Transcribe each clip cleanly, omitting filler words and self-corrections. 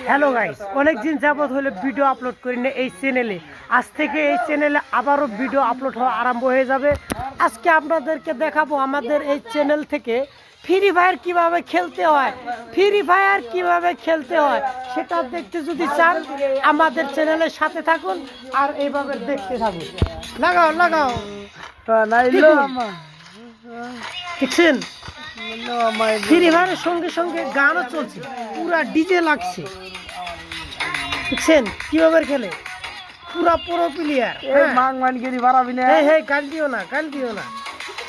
Hello guys, অনেক দিন যাবত হলে ভিডিও আপলোড করি না এই চ্যানেলে। আজ থেকে এই চ্যানেলে আবারও ভিডিও আপলোড হওয়া আরম্ভ হয়ে যাবে। আজকে আপনাদেরকে দেখাবো আমাদের এই চ্যানেল থেকে ফ্রি ফায়ার কিভাবে খেলতে হয়, সেটা দেখতে যদি চান আমাদের চ্যানেলের সাথে থাকুন আর এইভাবে দেখতে থাকুন। লাগাও দেখছেন, ফ্রি ফায়ারের সঙ্গে সঙ্গে গানও চলছে, পুরা ডিজে লাগছে। দেখছেন কিভাবে খেলে, পুরা প্রো প্লেয়ার। গান দিও না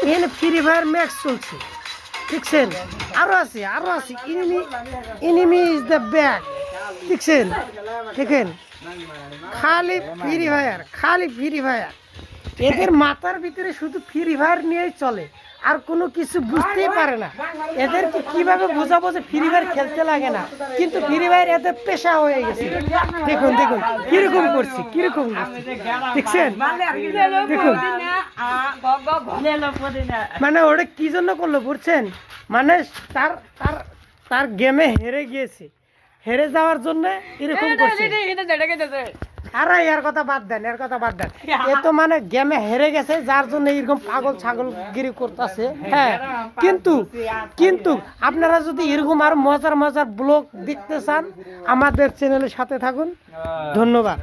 এখানে ফ্রি ফায়ার ম্যাক্স চলছে। দেখছেন আরো আছে এনিমি ইজ দ্য ব্যাক। দেখেন খালি ফ্রি ফায়ার, এদের মাথার ভিতরে শুধু ফ্রি ফায়ার নিয়েই চলে, আর কোনো কিছু বুঝতেই পারে না। এদেরকে কিভাবে বোঝাবো যে ফ্রি ফায়ার খেলতে লাগে না, কিন্তু ফ্রি ফায়ার এদের পেশা হয়ে গেছে। দেখুন কিরকম করছে, দেখছেন, দেখুন মানে ওটা কি জন্য করলো বুঝছেন, মানে তার গেমে হেরে গিয়েছে, হেরে যাওয়ার জন্য এরকম করছে। আরে এর কথা বাদ দেন এ তো মানে গেমে হেরে গেছে, যার জন্য এরকম পাগল ছাগল গিরি করতেছে। হ্যাঁ, কিন্তু আপনারা যদি এরকম আর মজার ব্লগ দেখতে চান আমাদের চ্যানেলের সাথে থাকুন। ধন্যবাদ।